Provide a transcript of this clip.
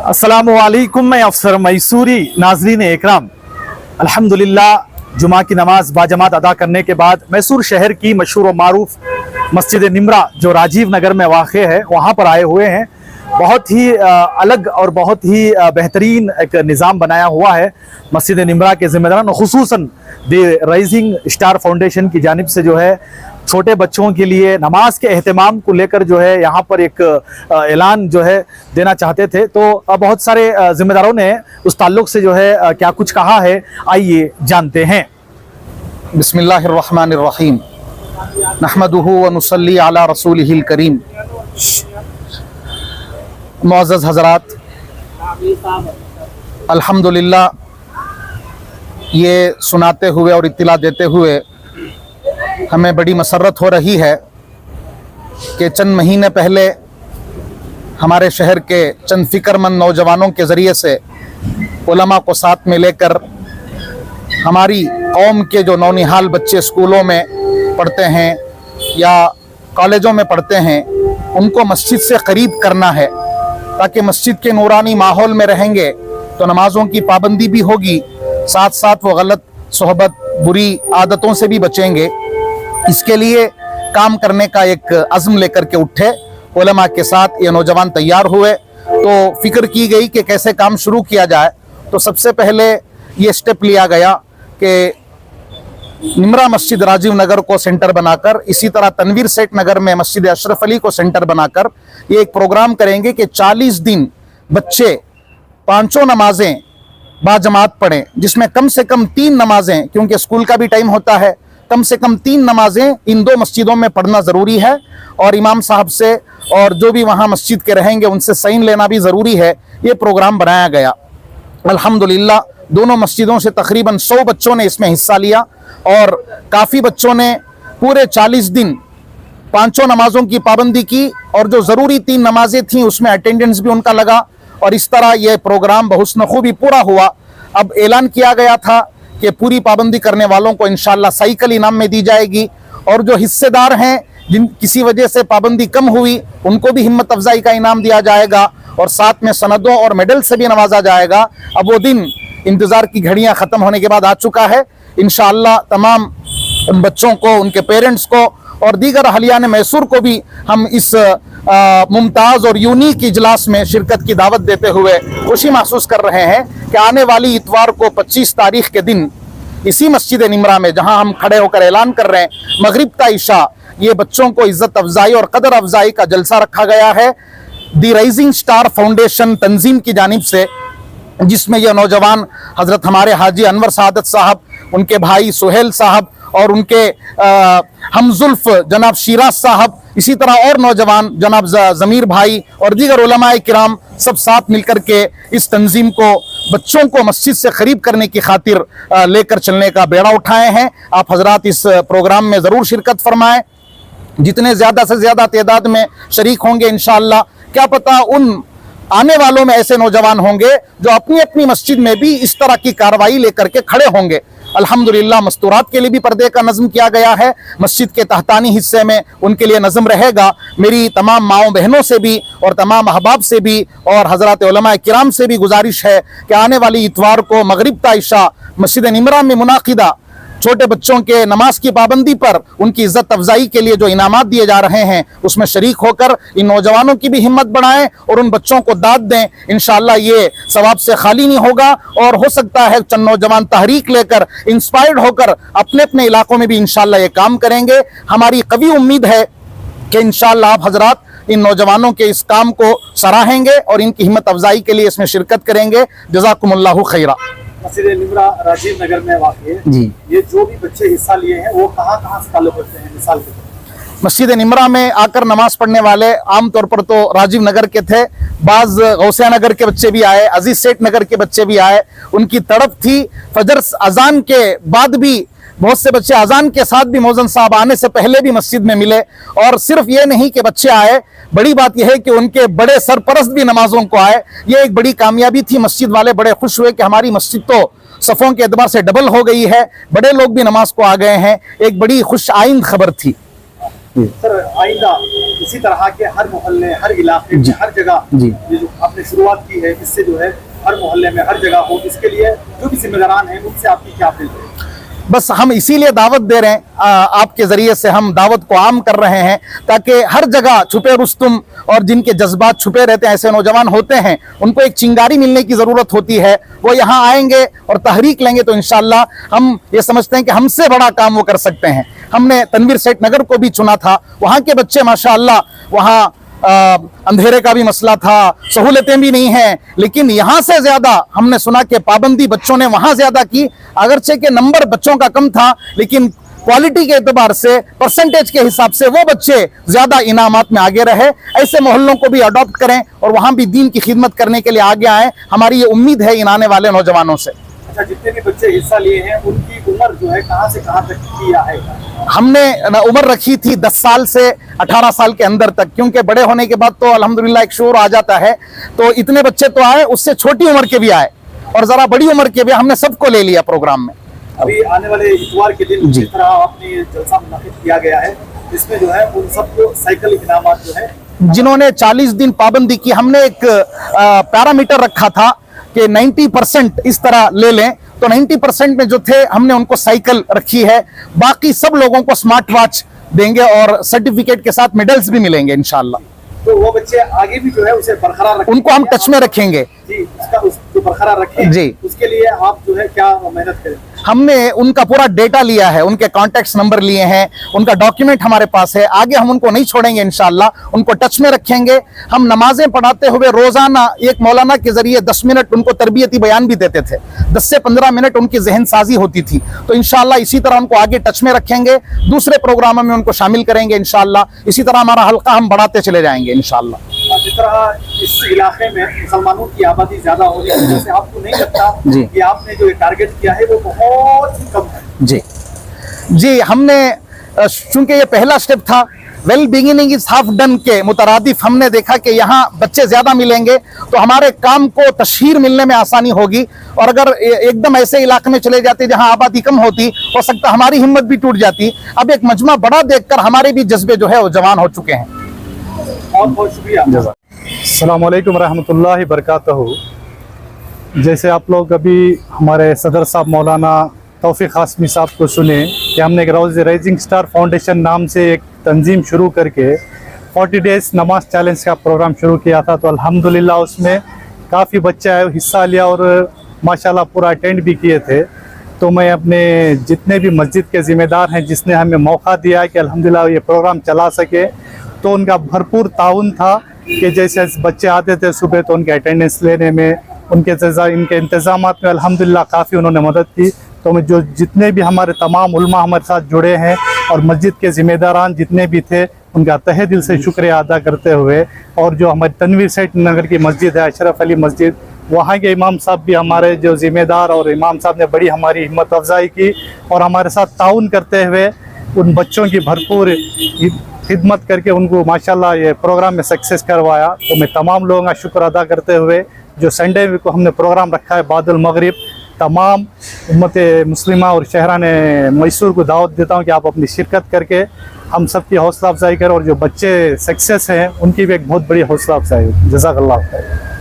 अस्सलामुअलैकुम, मैं अफसर मैसूरी। नाज़रीन इकराम, अल्हम्दुलिल्लाह जुमा की नमाज बाजमात अदा करने के बाद मैसूर शहर की मशहूर व मारूफ मस्जिद निमरा जो राजीव नगर में वाक़ है वहाँ पर आए हुए हैं। बहुत ही अलग और बहुत ही बेहतरीन एक निज़ाम बनाया हुआ है मस्जिद निमरा के ज़िम्मेदारान, खुसूसन द राइजिंग स्टार फाउंडेशन की जानिब से जो है छोटे बच्चों के लिए नमाज के एहतमाम को लेकर जो है यहाँ पर एक ऐलान जो है देना चाहते थे। तो बहुत सारे ज़िम्मेदारों ने उस ताल्लुक़ से जो है क्या कुछ कहा है, आइए जानते हैं। बिस्मिल्लाहिर्रहमानिर्रहीम, नहमदुहु व नुसल्ली अला रसूलिहिल करीम। मुअज़्ज़ज़ हज़रात, अल्हम्दुलिल्लाह ये सुनाते हुए और इत्तिला देते हुए हमें बड़ी मसरत हो रही है कि चंद महीने पहले हमारे शहर के चंद फ़िक्रमंद नौजवानों के ज़रिए से उलमा को साथ में लेकर हमारी कौम के जो नौनिहाल बच्चे स्कूलों में पढ़ते हैं या कॉलेजों में पढ़ते हैं उनको मस्जिद से करीब करना है, ताकि मस्जिद के नूरानी माहौल में रहेंगे तो नमाज़ों की पाबंदी भी होगी, साथ साथ वो गलत सोहबत बुरी आदतों से भी बचेंगे। इसके लिए काम करने का एक अज़्म लेकर के उठे, उलमा के साथ ये नौजवान तैयार हुए। तो फिक्र की गई कि कैसे काम शुरू किया जाए। तो सबसे पहले ये स्टेप लिया गया कि निमरा मस्जिद राजीव नगर को सेंटर बनाकर, इसी तरह तनवीर सेठ नगर में मस्जिद अशरफ अली को सेंटर बनाकर ये एक प्रोग्राम करेंगे कि 40 दिन बच्चे पांचों नमाजें बाजमात पढ़ें, जिसमें कम से कम 3 नमाजें, क्योंकि स्कूल का भी टाइम होता है, कम से कम 3 नमाजें इन 2 मस्जिदों में पढ़ना ज़रूरी है। और इमाम साहब से और जो भी वहाँ मस्जिद के रहेंगे उनसे साइन लेना भी ज़रूरी है। ये प्रोग्राम बनाया गया। अल्हम्दुलिल्लाह दोनों मस्जिदों से तकरीबन 100 बच्चों ने इसमें हिस्सा लिया और काफ़ी बच्चों ने पूरे 40 दिन पांचों नमाजों की पाबंदी की और जो ज़रूरी 3 नमाजें थीं उसमें अटेंडेंस भी उनका लगा और इस तरह यह प्रोग्राम बहुस्न खूबी पूरा हुआ। अब ऐलान किया गया था कि पूरी पाबंदी करने वालों को इंशाअल्लाह साइकिल इनाम में दी जाएगी और जो हिस्सेदार हैं जिन किसी वजह से पाबंदी कम हुई उनको भी हिम्मत अफजाई का इनाम दिया जाएगा और साथ में सनदों और मेडल से भी नवाजा जाएगा। अब वो दिन इंतज़ार की घड़ियां ख़त्म होने के बाद आ चुका है। इंशाअल्लाह तमाम बच्चों को, उनके पेरेंट्स को और दीगर अहलियान मैसूर को भी हम इस मुमताज़ और यूनिक इजलास में शिरकत की दावत देते हुए खुशी महसूस कर रहे हैं कि आने वाली इतवार को 25 तारीख के दिन इसी मस्जिद निमरा में, जहां हम खड़े होकर ऐलान कर रहे हैं, मगरिब का इशा, ये बच्चों को इज्जत अफजाई और कदर अफजाई का जलसा रखा गया है दी राइजिंग स्टार फाउंडेशन तंजीम की जानिब से, जिसमें यह नौजवान हजरत हमारे हाजी अनवर सादत साहब, उनके भाई सुहेल साहब और उनके हमजुल्फ जनाब शिराज साहब, इसी तरह और नौजवान जनाब ज़मीर भाई और दीगर उलमाए किराम सब साथ मिलकर के इस तंजीम को, बच्चों को मस्जिद से करीब करने की खातिर लेकर चलने का बेड़ा उठाए हैं। आप हजरात इस प्रोग्राम में ज़रूर शिरकत फरमाएं। जितने ज़्यादा से ज़्यादा तादाद में शरीक होंगे इंशाअल्लाह, क्या पता उन आने वालों में ऐसे नौजवान होंगे जो अपनी अपनी मस्जिद में भी इस तरह की कार्रवाई लेकर के खड़े होंगे। अल्हम्दुलिल्लाह मस्तूरात के लिए भी पर्दे का नज़म किया गया है। मस्जिद के तहतानी हिस्से में उनके लिए नज़म रहेगा। मेरी तमाम माओ बहनों से भी और तमाम अहबाब से भी और हज़रात उलमाए किराम से भी गुजारिश है कि आने वाली इतवार को मगरिब का इशा मस्जिद निमरा में मुनाकिदा छोटे बच्चों के नमाज की पाबंदी पर उनकी इज्जत अफजाई के लिए जो इनामात दिए जा रहे हैं उसमें शरीक होकर इन नौजवानों की भी हिम्मत बढ़ाएं और उन बच्चों को दाद दें। इंशाअल्लाह ये सवाब से खाली नहीं होगा और हो सकता है चंद नौजवान तहरीक लेकर, इंस्पायर्ड होकर अपने अपने इलाकों में भी इंशाअल्लाह ये काम करेंगे। हमारी कवी उम्मीद है कि इंशाअल्लाह आप हजरात इन नौजवानों के इस काम को सराहेंगे और इनकी हिम्मत अफजाई के लिए इसमें शिरकत करेंगे। जज़ाकुमुल्लाहु खैरा। मस्जिद निमरा राजीव नगर में वाक़ है जी, ये जो भी बच्चे हिस्सा लिए हैं वो कहाँ से ताल्लुक़ रखते हैं? मिसाल के तौर मस्जिद निमरा में आकर नमाज पढ़ने वाले आमतौर पर तो राजीव नगर के थे, बाज़ गौसिया नगर के बच्चे भी आए, अजीज सेठ नगर के बच्चे भी आए। उनकी तड़प थी फजर अजान के बाद भी बहुत से बच्चे अजान के साथ भी मौज़न साहब आने से पहले भी मस्जिद में मिले। और सिर्फ ये नहीं कि बच्चे आए, बड़ी बात यह है कि उनके बड़े सरपरस्त भी नमाजों को आए। ये एक बड़ी कामयाबी थी। मस्जिद वाले बड़े खुश हुए कि हमारी मस्जिद तो सफ़ों के एतबार से डबल हो गई है, बड़े लोग भी नमाज को आ गए हैं। एक बड़ी खुश आइंद खबर थी। जी। सर आइंदा इसी तरह के हर मोहल्ले, हर इलाके में, हर जगह जी। ये जो आपने शुरुआत की है, इससे जो है हर मोहल्ले में, हर जगह हो, इसके लिए जो भी जिम्मेदारान हैं उनसे आपकी क्या अपील है? बस हम इसीलिए दावत दे रहे हैं, आपके जरिए से हम दावत को आम कर रहे हैं, ताकि हर जगह छुपे रुस्तुम और जिनके जज्बात छुपे रहते हैं, ऐसे नौजवान होते हैं, उनको एक चिंगारी मिलने की जरूरत होती है। वो यहाँ आएंगे और तहरीक लेंगे तो इंशाल्लाह हम ये समझते हैं कि हमसे बड़ा काम वो कर सकते हैं। हमने तनवीर सेठ नगर को भी चुना था, वहाँ के बच्चे माशाअल्लाह, वहाँ अंधेरे का भी मसला था, सहूलतें भी नहीं हैं, लेकिन यहाँ से ज्यादा हमने सुना कि पाबंदी बच्चों ने वहां ज्यादा की। अगरचे के नंबर बच्चों का कम था, लेकिन क्वालिटी के एतबार से, परसेंटेज के हिसाब से वो बच्चे ज्यादा इनामात में आगे रहे। ऐसे मोहल्लों को भी अडॉप्ट करें और वहां भी दीन की खिदमत करने के लिए आगे आए। हमारी ये उम्मीद है इन आने वाले नौजवानों से। अच्छा, जितने भी बच्चे हिस्सा लिए हैं उनकी उम्र जो है कहाँ से कहाँ तक किया है? हमने उम्र रखी थी 10 साल से 18 साल के अंदर तक, क्योंकि बड़े होने के बाद तो अल्हम्दुलिल्लाह एक शोर आ जाता है। तो इतने बच्चे तो आए, उससे छोटी उम्र के भी आए और जरा बड़ी उम्र के भी, हमने सबको ले लिया प्रोग्राम में। अभी आने वाले इतवार के दिन जिस तरह आपने जलसा मुनाकिद किया गया है, इसमें जो है उन सबको साइकिल इनामात जो है, जिन्होंने 40 दिन पाबंदी की, हमने एक पैरामीटर रखा था कि 90% इस तरह ले लें, तो 90% में जो थे हमने उनको साइकिल रखी है। बाकी सब लोगों को स्मार्ट वॉच देंगे और सर्टिफिकेट के साथ मेडल्स भी मिलेंगे इंशाल्लाह। तो वो बच्चे आगे भी जो है उसे बरकरार रखेंगे, उनको हम टच में रखेंगे जी, उसको बरकरार रखें जी। उसके लिए आप जो है क्या मेहनत करें? हमने उनका पूरा डेटा लिया है, उनके कॉन्टेक्ट नंबर लिए हैं, उनका डॉक्यूमेंट हमारे पास है। आगे हम उनको नहीं छोड़ेंगे इंशाल्लाह, उनको टच में रखेंगे। हम नमाजें पढ़ाते हुए रोजाना एक मौलाना के जरिए 10 मिनट उनको तरबियती बयान भी देते थे, 10 से 15 मिनट उनकी जहन साजी होती थी। तो इंशाल्लाह इसी तरह उनको आगे टच में रखेंगे, दूसरे प्रोग्रामों में उनको शामिल करेंगे इंशाल्लाह। इसी तरह हमारा हल्का हम बढ़ाते चले जाएंगे इंशाल्लाह। जिस तरह इस इलाके में मुसलमानों की आबादी ज्यादा होने की वजह से आपको नहीं लगता जी। कि आपने जो टारगेट किया है वो बहुत ही कम है? जी जी, हमने चूंकि ये पहला स्टेप था, well beginning is half done के मुतरादिफ हमने देखा कि यहाँ बच्चे ज्यादा मिलेंगे तो हमारे काम को तशहीर मिलने में आसानी होगी। और अगर एकदम ऐसे इलाके में चले जाते जहाँ आबादी कम होती, हो सकता हमारी हिम्मत भी टूट जाती। अब एक मजमा बड़ा देखकर हमारे भी जज्बे जो है वो जवान हो चुके हैं। बहुत बहुत शुक्रिया। अस्सलाम वालेकुम रहमतुल्लाहि बरकातहू। जैसे आप लोग अभी हमारे सदर साहब मौलाना तौफीक हाशमी साहब को सुने कि हमने एक राइजिंग स्टार फाउंडेशन नाम से एक तंजीम शुरू करके 40 डेज नमाज चैलेंज का प्रोग्राम शुरू किया था। तो अल्हम्दुलिल्लाह उसमें काफ़ी बच्चे आए, हिस्सा लिया और माशाल्लाह पूरा अटेंड भी किए थे। तो मैं अपने जितने भी मस्जिद के ज़िम्मेदार हैं, जिसने हमें मौका दिया कि अल्हम्दुलिल्लाह ये प्रोग्राम चला सके, तो उनका भरपूर ताउन था कि जैसे बच्चे आते थे सुबह तो उनके अटेंडेंस लेने में, इनके इंतज़ामात में अल्हम्दुलिल्लाह काफ़ी उन्होंने मदद की। तो मैं जो जितने भी हमारे तमाम उलमा हमारे साथ जुड़े हैं और मस्जिद के ज़िम्मेदारान जितने भी थे, उनका तहे दिल से शुक्रिया अदा करते हुए, और जो हमारी तनवीर सेठ नगर की मस्जिद है, अशरफ अली मस्जिद, वहाँ के इमाम साहब भी हमारे जो ज़िम्मेदार, और इमाम साहब ने बड़ी हमारी हिम्मत अफजाई की और हमारे साथ ताउन करते हुए उन बच्चों की भरपूर खिदमत करके उनको माशाल्लाह ये प्रोग्राम में सक्सेस करवाया। तो मैं तमाम लोगों का शुक्र अदा करते हुए, जो संडे को हमने प्रोग्राम रखा है बादल मगरिब, तमाम उम्मत मुस्लिमा और शहरान मैसूर को दावत देता हूँ कि आप अपनी शिरकत करके हम सब की हौसला अफजाई करें और जो बच्चे सक्सेस हैं उनकी भी एक बहुत बड़ी हौसला अफजाई हो। जज़ाकल्लाह खैर।